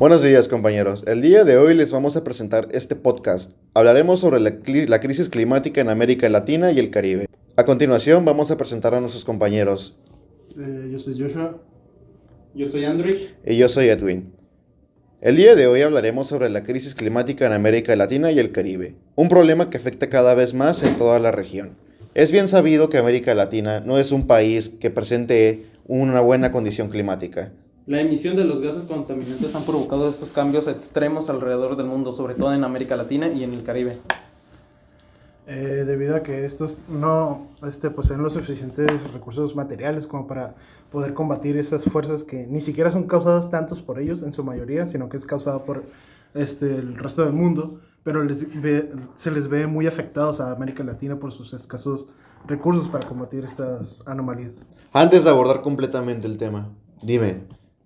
Buenos días, compañeros. El día de hoy les vamos a presentar este podcast. Hablaremos sobre la crisis climática en América Latina y el Caribe. A continuación vamos a presentar a nuestros compañeros. Yo soy Joshua. Yo soy Andrei. Y yo soy Edwin. El día de hoy hablaremos sobre la crisis climática en América Latina y el Caribe, un problema que afecta cada vez más en toda la región. Es bien sabido que América Latina no es un país que presente una buena condición climática. La emisión de los gases contaminantes han provocado estos cambios extremos alrededor del mundo, sobre todo en América Latina y en el Caribe. Debido a que estos no poseen los suficientes recursos materiales como para poder combatir esas fuerzas que ni siquiera son causadas tantos por ellos en su mayoría, sino que es causada por el resto del mundo, pero se les ve muy afectados a América Latina por sus escasos recursos para combatir estas anomalías. Antes de abordar completamente el tema, dime,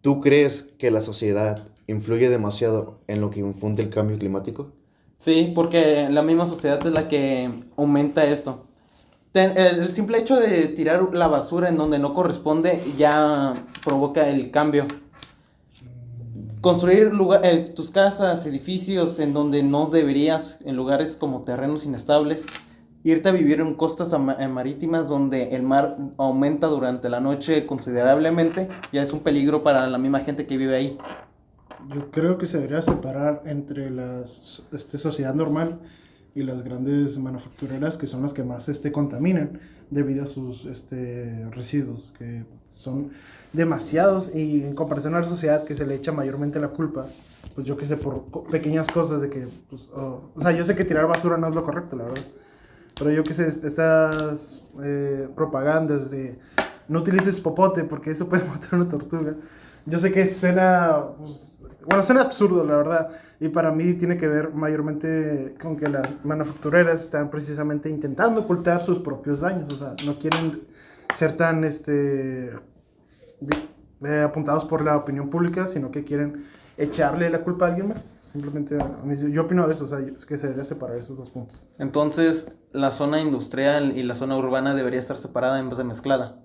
¿tú crees que la sociedad influye demasiado en lo que infunde el cambio climático? Sí, porque la misma sociedad es la que aumenta esto. El simple hecho de tirar la basura en donde no corresponde ya provoca el cambio. Construir tus casas, edificios en donde no deberías, en lugares como terrenos inestables. Irte a vivir en costas marítimas donde el mar aumenta durante la noche considerablemente, ya es un peligro para la misma gente que vive ahí. Yo creo que se debería separar entre la sociedad normal y las grandes manufactureras, que son las que más contaminan debido a sus residuos, que son demasiados, y en comparación a la sociedad que se le echa mayormente la culpa, pues yo que sé, por pequeñas cosas de que, pues, o sea, yo sé que tirar basura no es lo correcto, la verdad, pero yo que sé, estas propagandas de no utilices popote porque eso puede matar a una tortuga, yo sé que suena, pues, bueno, suena absurdo, la verdad, y para mí tiene que ver mayormente con que las manufactureras están precisamente intentando ocultar sus propios daños, o sea, no quieren ser tan apuntados por la opinión pública, sino que quieren echarle la culpa a alguien más. Simplemente, yo opino de eso, o sea, es que se debería separar esos dos puntos. Entonces, la zona industrial y la zona urbana debería estar separada en vez de mezclada.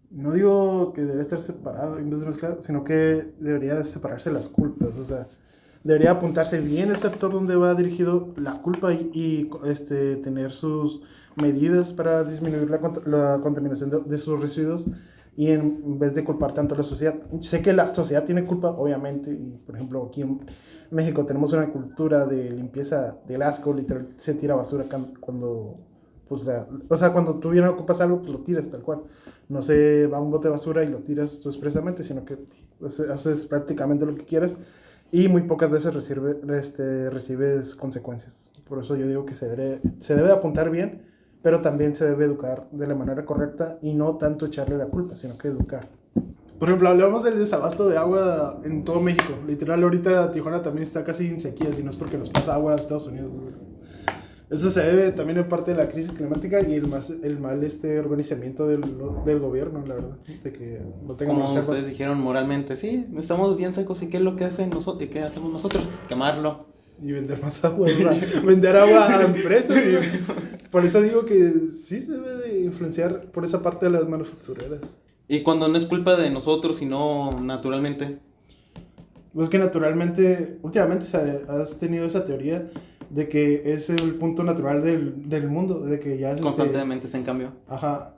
No digo que debería estar separado en vez de mezclar, sino que debería separarse las culpas, o sea, debería apuntarse bien el sector donde va dirigido la culpa y tener sus medidas para disminuir la contaminación de sus residuos, y en vez de culpar tanto a la sociedad. Sé que la sociedad tiene culpa, obviamente, y por ejemplo aquí en México tenemos una cultura de limpieza del asco, literal, se tira basura cuando, pues, o sea, cuando tú bien ocupas algo, pues lo tiras tal cual. No se va a un bote de basura y lo tiras tú expresamente, sino que pues, haces prácticamente lo que quieras y muy pocas veces recibes consecuencias. Por eso yo digo que se debe apuntar bien, pero también se debe educar de la manera correcta y no tanto echarle la culpa, sino que educar. Por ejemplo, hablamos del desabasto de agua en todo México. Literal, ahorita Tijuana también está casi en sequía, si no es porque nos pasa agua a Estados Unidos. Eso se debe también en parte de la crisis climática y el mal organizamiento del gobierno, la verdad, de que no tengan Como reservas. ustedes dijeron moralmente, sí, estamos bien secos, ¿y qué es lo que hacen nosotros? ¿Qué hacemos nosotros? Quemarlo. Y vender más agua, vender agua a empresas. Por eso digo que sí se debe de influenciar por esa parte de las manufactureras. Y cuando no es culpa de nosotros, sino naturalmente. Pues que naturalmente, últimamente has tenido esa teoría de que es el punto natural del mundo, de que ya Constantemente está en cambio. Ajá,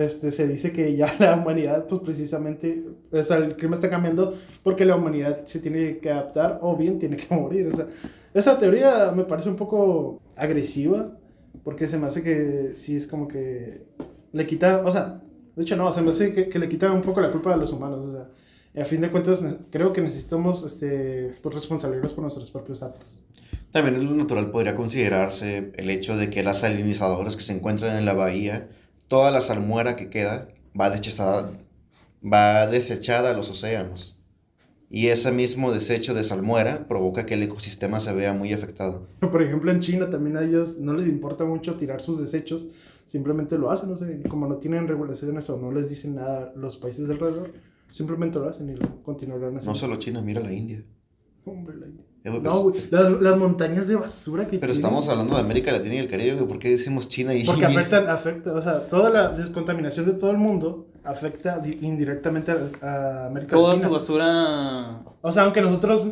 se dice que ya la humanidad, pues precisamente, o sea, el clima está cambiando porque la humanidad se tiene que adaptar o bien tiene que morir. O sea, esa teoría me parece un poco agresiva porque se me hace que sí es como que le quita, o sea, de hecho no, se me hace que le quita un poco la culpa a los humanos. O sea, y a fin de cuentas creo que necesitamos pues, responsabilidades por nuestros propios actos. También en lo natural podría considerarse el hecho de que las salinizadoras que se encuentran en la bahía, toda la salmuera que queda va desechada a los océanos. Y ese mismo desecho de salmuera provoca que el ecosistema se vea muy afectado. Por ejemplo, en China también a ellos no les importa mucho tirar sus desechos, simplemente lo hacen, no sé, como no tienen regulaciones o no les dicen nada los países alrededor, simplemente lo hacen y lo continuarán haciendo. No solo China, mira la India. Hombre, la India. Güey, No, güey, las montañas de basura que pero tienen. estamos hablando de América Latina y el Caribe, güey, ¿por qué decimos China y Porque afecta, o sea, toda la descontaminación de todo el mundo afecta indirectamente a América Toda Latina. su basura. O sea, aunque nosotros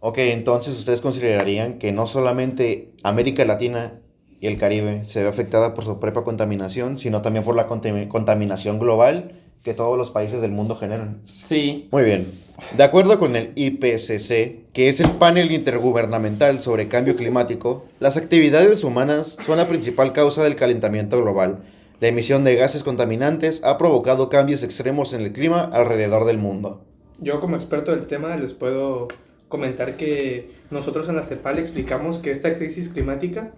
Ok, entonces ustedes considerarían que no solamente América Latina y el Caribe se ve afectada por su propia contaminación, sino también por la contaminación global que todos los países del mundo generan. Sí. Muy bien. De acuerdo con el IPCC, que es el panel intergubernamental sobre cambio climático, las actividades humanas son la principal causa del calentamiento global. La emisión de gases contaminantes ha provocado cambios extremos en el clima alrededor del mundo. Yo como experto del tema les puedo comentar que nosotros en la CEPAL explicamos que esta crisis climática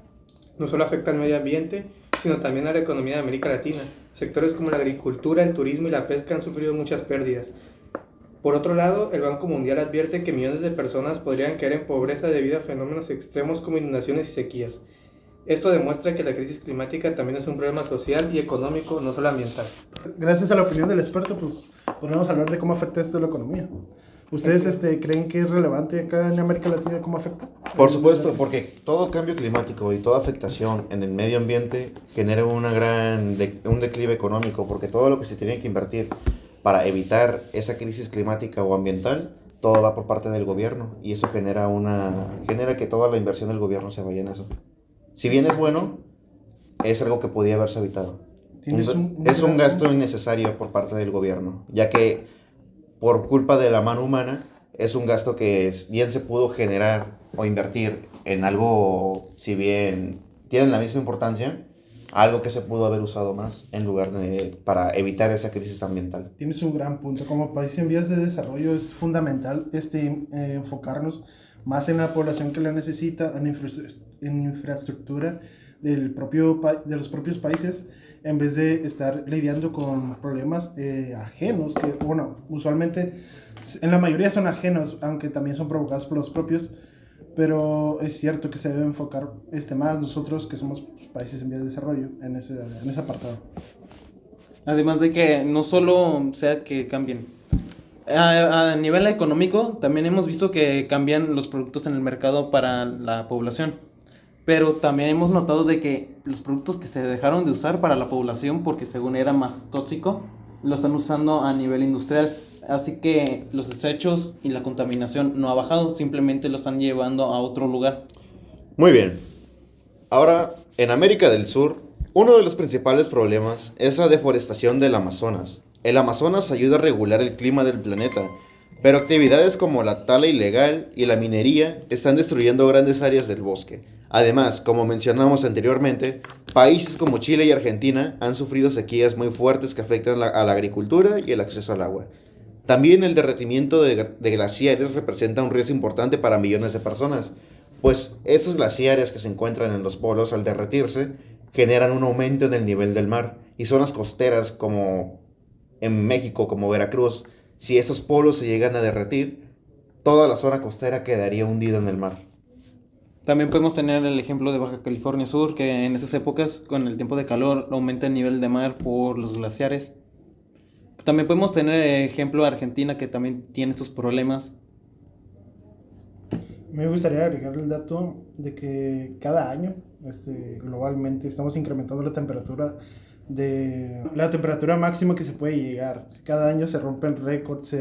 no solo afecta al medio ambiente, sino también a la economía de América Latina. Sectores como la agricultura, el turismo y la pesca han sufrido muchas pérdidas. Por otro lado, el Banco Mundial advierte que millones de personas podrían caer en pobreza debido a fenómenos extremos como inundaciones y sequías. Esto demuestra que la crisis climática también es un problema social y económico, no solo ambiental. Gracias a la opinión del experto, pues podemos hablar de cómo afecta esto a la economía. ¿Ustedes creen que es relevante acá en América Latina cómo afecta? Por supuesto, porque todo cambio climático y toda afectación en el medio ambiente genera un declive económico, porque todo lo que se tiene que invertir para evitar esa crisis climática o ambiental, todo va por parte del gobierno, y eso genera que toda la inversión del gobierno se vaya en eso. Si bien es bueno, es algo que podía haberse evitado. Es un gasto innecesario por parte del gobierno, ya que por culpa de la mano humana es un gasto que bien se pudo generar o invertir en algo, si bien tienen la misma importancia, algo que se pudo haber usado más en lugar para evitar esa crisis ambiental. Tienes un gran punto. Como país en vías de desarrollo es fundamental enfocarnos más en la población que la necesita, en infraestructura de los propios países, en vez de estar lidiando con problemas ajenos, que bueno, usualmente en la mayoría son ajenos, aunque también son provocados por los propios, pero es cierto que se debe enfocar más nosotros que somos países en vías de desarrollo en ese apartado. Además de que no solo sea que cambien. A nivel económico, también hemos visto que cambian los productos en el mercado para la población. Pero también hemos notado de que los productos que se dejaron de usar para la población, porque según era más tóxico, lo están usando a nivel industrial. Así que los desechos y la contaminación no ha bajado, simplemente lo están llevando a otro lugar. Muy bien. Ahora, en América del Sur, uno de los principales problemas es la deforestación del Amazonas. El Amazonas ayuda a regular el clima del planeta, pero actividades como la tala ilegal y la minería están destruyendo grandes áreas del bosque. Además, como mencionamos anteriormente, países como Chile y Argentina han sufrido sequías muy fuertes que afectan a la agricultura y el acceso al agua. También el derretimiento de glaciares representa un riesgo importante para millones de personas, pues estos glaciares que se encuentran en los polos al derretirse generan un aumento en el nivel del mar, y zonas costeras como en México, como Veracruz, si esos polos se llegan a derretir, toda la zona costera quedaría hundida en el mar. También podemos tener el ejemplo de Baja California Sur, que en esas épocas, con el tiempo de calor, aumenta el nivel de mar por los glaciares. También podemos tener el ejemplo de Argentina, que también tiene sus problemas. Me gustaría agregar el dato de que cada año, globalmente, estamos incrementando la temperatura máxima que se puede llegar. Cada año se rompen récords,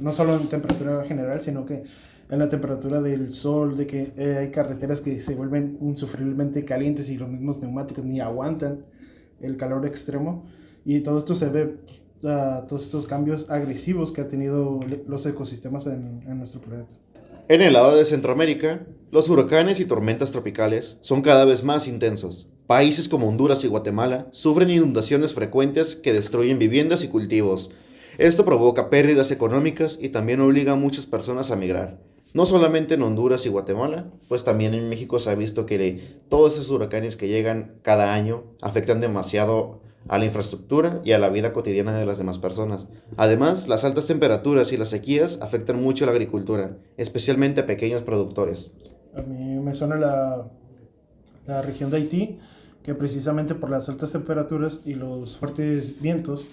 no solo en temperatura general, sino que en la temperatura del sol, de que hay carreteras que se vuelven insufriblemente calientes y los mismos neumáticos ni aguantan el calor extremo, y todo esto se debe a todos estos cambios agresivos que ha tenido los ecosistemas en nuestro planeta. En el lado de Centroamérica, los huracanes y tormentas tropicales son cada vez más intensos. Países como Honduras y Guatemala sufren inundaciones frecuentes que destruyen viviendas y cultivos. Esto provoca pérdidas económicas y también obliga a muchas personas a migrar. No solamente en Honduras y Guatemala, pues también en México se ha visto que todos esos huracanes que llegan cada año afectan demasiado a la infraestructura y a la vida cotidiana de las demás personas. Además, las altas temperaturas y las sequías afectan mucho a la agricultura, especialmente a pequeños productores. A mí me suena la región de Haití, que precisamente por las altas temperaturas y los fuertes vientos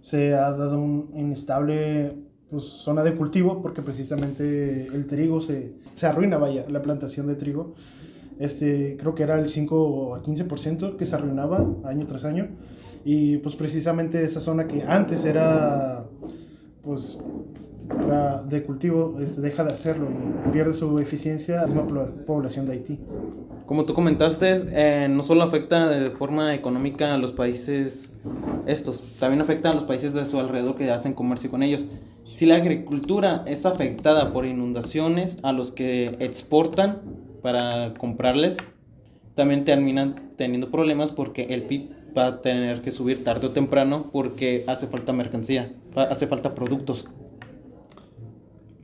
se ha dado un inestable zona de cultivo, porque precisamente el trigo se arruina, la plantación de trigo. Creo que era el 5 a 15% que se arruinaba año tras año, y pues precisamente esa zona que antes era de cultivo deja de hacerlo y pierde su eficiencia a la misma población de Haití. Como tú comentaste, no solo afecta de forma económica a los países estos, también afecta a los países de su alrededor que hacen comercio con ellos. Si la agricultura es afectada por inundaciones a los que exportan para comprarles, también terminan teniendo problemas porque el PIB va a tener que subir tarde o temprano porque hace falta mercancía, hace falta productos.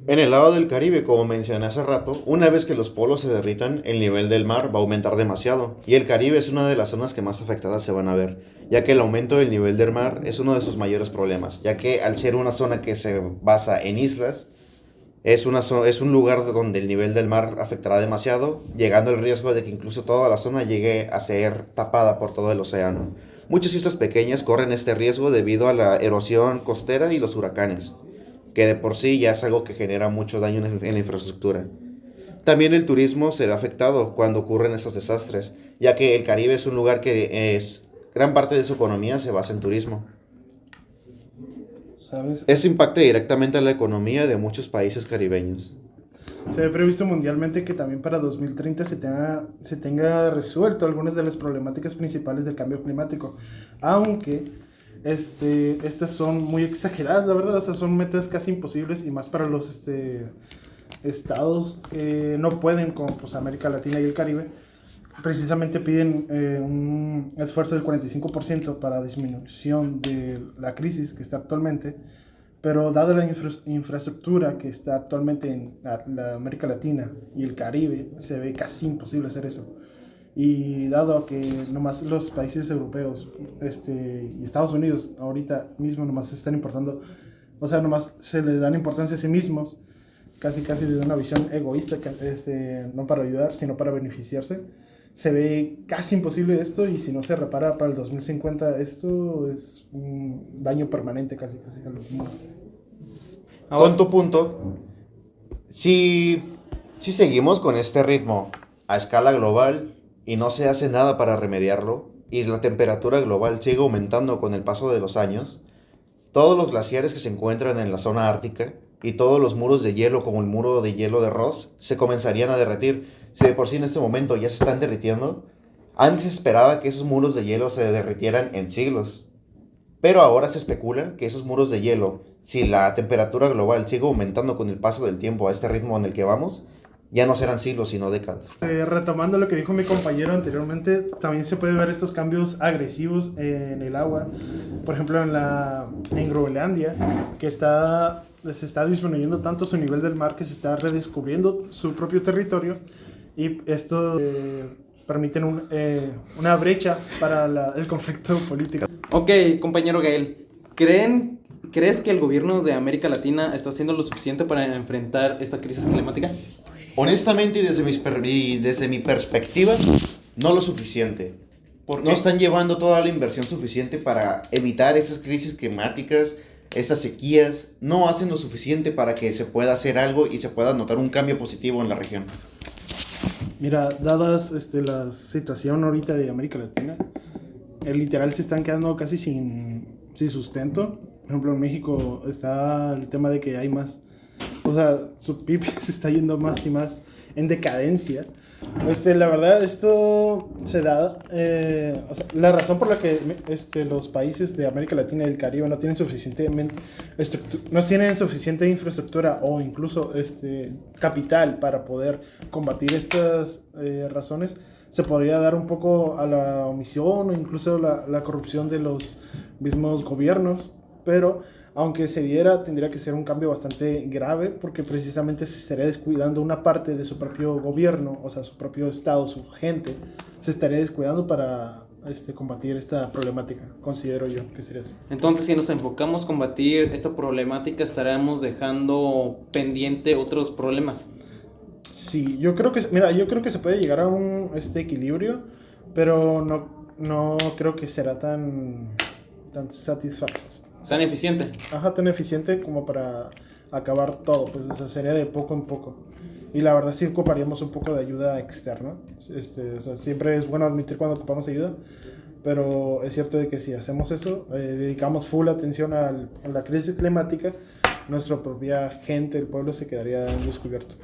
En el lado del Caribe, como mencioné hace rato, una vez que los polos se derritan, el nivel del mar va a aumentar demasiado, y el Caribe es una de las zonas que más afectadas se van a ver, ya que el aumento del nivel del mar es uno de sus mayores problemas, ya que al ser una zona que se basa en islas, es un lugar donde el nivel del mar afectará demasiado, llegando al riesgo de que incluso toda la zona llegue a ser tapada por todo el océano. Muchas islas pequeñas corren este riesgo debido a la erosión costera y los huracanes, que de por sí ya es algo que genera mucho daño en la infraestructura. También el turismo se ve afectado cuando ocurren estos desastres, ya que el Caribe es un lugar que gran parte de su economía se basa en turismo. ¿Sabes? Eso impacta directamente a la economía de muchos países caribeños. Se ve previsto mundialmente que también para 2030 se tenga resuelto algunas de las problemáticas principales del cambio climático, aunque estas son muy exageradas, la verdad. O sea, son metas casi imposibles, y más para los estados que no pueden, como pues América Latina y el Caribe. Precisamente piden un esfuerzo del 45% para disminución de la crisis que está actualmente, pero dado la infraestructura que está actualmente en la América Latina y el Caribe, se ve casi imposible hacer eso. Y dado que nomás los países europeos y Estados Unidos ahorita mismo nomás se están importando, o sea, nomás se les dan importancia a sí mismos, casi de una visión egoísta, no para ayudar, sino para beneficiarse, se ve casi imposible esto, y si no se repara para el 2050, esto es un daño permanente casi a los humanos. Con tu punto, si seguimos con este ritmo a escala global y no se hace nada para remediarlo, y la temperatura global sigue aumentando con el paso de los años, todos los glaciares que se encuentran en la zona ártica y todos los muros de hielo, como el muro de hielo de Ross, se comenzarían a derretir. Si de por sí en este momento ya se están derritiendo, antes se esperaba que esos muros de hielo se derritieran en siglos. Pero ahora se especula que esos muros de hielo, si la temperatura global sigue aumentando con el paso del tiempo a este ritmo en el que vamos, ya no serán siglos, sino décadas. Retomando lo que dijo mi compañero anteriormente, también se puede ver estos cambios agresivos en el agua. Por ejemplo, en Groenlandia, que se está disminuyendo tanto su nivel del mar que se está redescubriendo su propio territorio, y esto permite una brecha para el conflicto político. Ok, compañero Gael, ¿crees que el gobierno de América Latina está haciendo lo suficiente para enfrentar esta crisis climática? Honestamente, y desde mi perspectiva, no lo suficiente. ¿Por qué? No están llevando toda la inversión suficiente para evitar esas crisis climáticas, esas sequías. No hacen lo suficiente para que se pueda hacer algo y se pueda notar un cambio positivo en la región. Mira, dadas la situación ahorita de América Latina, literal se están quedando casi sin sustento. Por ejemplo, en México está el tema de que hay más, o sea, su PIB se está yendo más y más en decadencia. La verdad, esto se da, o sea, la razón por la que los países de América Latina y el Caribe no tienen suficiente infraestructura o incluso capital para poder combatir estas razones, se podría dar un poco a la omisión o incluso la corrupción de los mismos gobiernos, pero aunque se diera, tendría que ser un cambio bastante grave, porque precisamente se estaría descuidando una parte de su propio gobierno, o sea, su propio estado, su gente, se estaría descuidando para combatir esta problemática, considero yo que sería así. Entonces, si nos enfocamos a combatir esta problemática, estaremos dejando pendiente otros problemas. Sí, yo creo que se puede llegar a un equilibrio, pero no creo que será tan satisfactorio. ¿Tan eficiente? Ajá, tan eficiente como para acabar todo, pues, o sea, sería de poco en poco. Y la verdad sí ocuparíamos un poco de ayuda externa. O sea, siempre es bueno admitir cuando ocupamos ayuda, pero es cierto de que si hacemos eso, dedicamos full atención a la crisis climática, nuestra propia gente, el pueblo, se quedaría descubierto.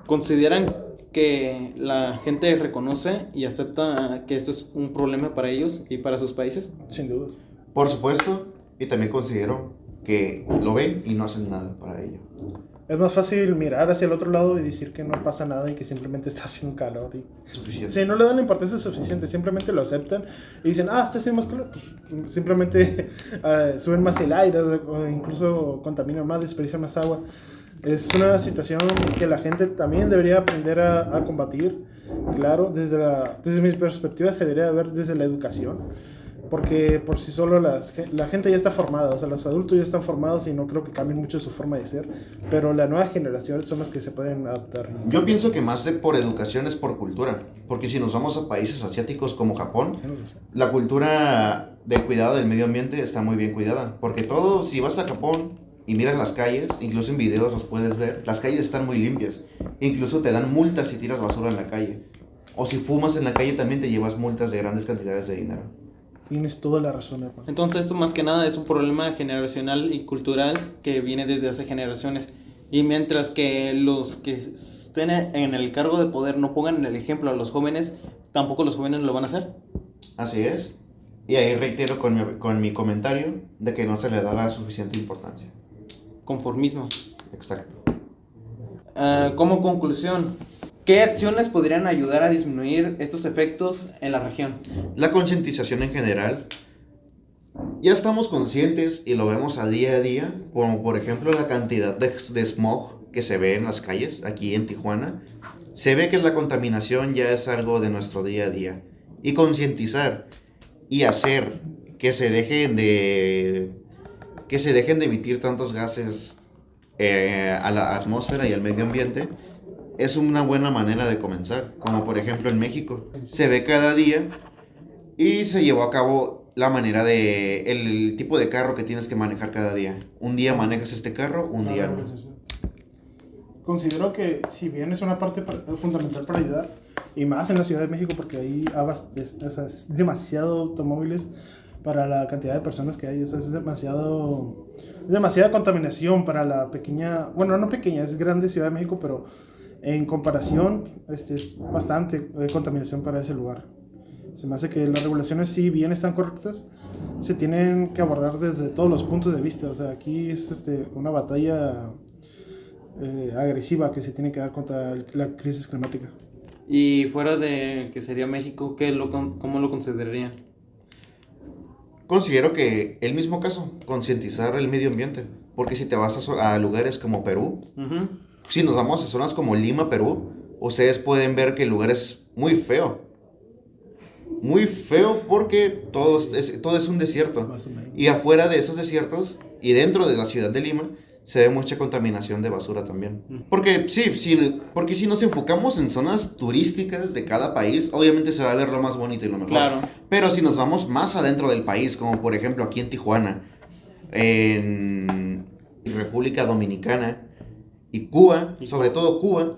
¿Consideran que la gente reconoce y acepta que esto es un problema para ellos y para sus países? Sin duda. Por supuesto, y también considero que lo ven y no hacen nada para ello. Es más fácil mirar hacia el otro lado y decir que no pasa nada y que simplemente está haciendo calor. Suficiente. Sí, no le dan la importancia suficiente, simplemente lo aceptan y dicen, está haciendo más calor. Pues, simplemente suben más el aire o incluso contaminan más, desperdician más agua. Es una situación que la gente también debería aprender a combatir. Claro, desde mi perspectiva se debería ver desde la educación. Porque por sí solo la gente ya está formada, o sea, los adultos ya están formados y no creo que cambien mucho su forma de ser, pero las nuevas generaciones son las que se pueden adaptar. Yo pienso que más de por educación es por cultura, porque si nos vamos a países asiáticos como Japón, la cultura del cuidado del medio ambiente está muy bien cuidada, porque todo, si vas a Japón y miras las calles, incluso en videos los puedes ver, las calles están muy limpias, incluso te dan multas si tiras basura en la calle, o si fumas en la calle también te llevas multas de grandes cantidades de dinero. Tienes toda la razón, hermano. Entonces esto más que nada es un problema generacional y cultural que viene desde hace generaciones. Y mientras que los que estén en el cargo de poder no pongan el ejemplo a los jóvenes, tampoco los jóvenes lo van a hacer. Así es. Y ahí reitero con mi comentario de que no se le da la suficiente importancia. Conformismo. Exacto. Como conclusión, ¿qué acciones podrían ayudar a disminuir estos efectos en la región? La concientización en general. Ya estamos conscientes y lo vemos a día, como por ejemplo la cantidad de smog que se ve en las calles aquí en Tijuana. Se ve que la contaminación ya es algo de nuestro día a día. Y concientizar y hacer que se dejen de emitir tantos gases a la atmósfera y al medio ambiente es una buena manera de comenzar, como por ejemplo en México. Se ve cada día y se llevó a cabo la manera de el tipo de carro que tienes que manejar cada día. Un día manejas este carro, un día no. Considero que si bien es una parte fundamental para ayudar, y más en la Ciudad de México porque ahí es demasiado automóviles para la cantidad de personas que hay, o sea, es demasiada contaminación para la pequeña, bueno, no pequeña, es grande Ciudad de México, pero en comparación es bastante contaminación para ese lugar. Se me hace que las regulaciones, si bien están correctas, se tienen que abordar desde todos los puntos de vista. O sea, aquí es una batalla agresiva que se tiene que dar contra la crisis climática. Y fuera de que sería México, ¿cómo lo considerarían? Considero que el mismo caso, concientizar el medio ambiente. Porque si te vas a lugares como Perú, si nos vamos a zonas como Lima, Perú, ustedes pueden ver que el lugar es muy feo. Muy feo porque todo es un desierto. Y afuera de esos desiertos y dentro de la ciudad de Lima se ve mucha contaminación de basura también. Porque porque si nos enfocamos en zonas turísticas de cada país, obviamente se va a ver lo más bonito y lo mejor. Claro. Pero si nos vamos más adentro del país, como por ejemplo aquí en Tijuana, en República Dominicana y Cuba, sobre todo Cuba,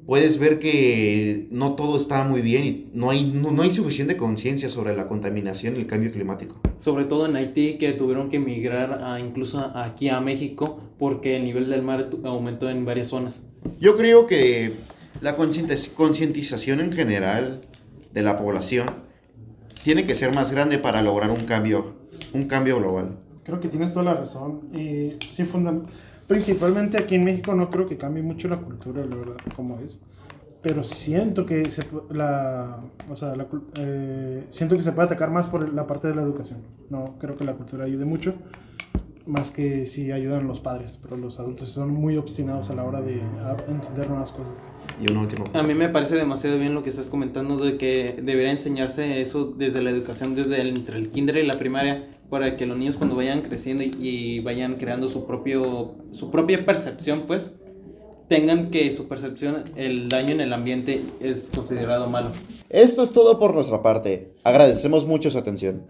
puedes ver que no todo está muy bien y no hay suficiente conciencia sobre la contaminación y el cambio climático. Sobre todo en Haití, que tuvieron que emigrar incluso aquí a México porque el nivel del mar aumentó en varias zonas. Yo creo que la concientización en general de la población tiene que ser más grande para lograr un cambio global. Creo que tienes toda la razón. Y sí, principalmente aquí en México no creo que cambie mucho la cultura, la verdad, como es. Pero siento que siento que se puede atacar más por la parte de la educación. No creo que la cultura ayude mucho, más que si ayudan los padres. Pero los adultos son muy obstinados a la hora de entender nuevas cosas. Y un último. A mí me parece demasiado bien lo que estás comentando de que debería enseñarse eso desde la educación, entre el kinder y la primaria, para que los niños cuando vayan creciendo y vayan creando su propia percepción, pues, tengan que su percepción, el daño en el ambiente es considerado malo. Esto es todo por nuestra parte. Agradecemos mucho su atención.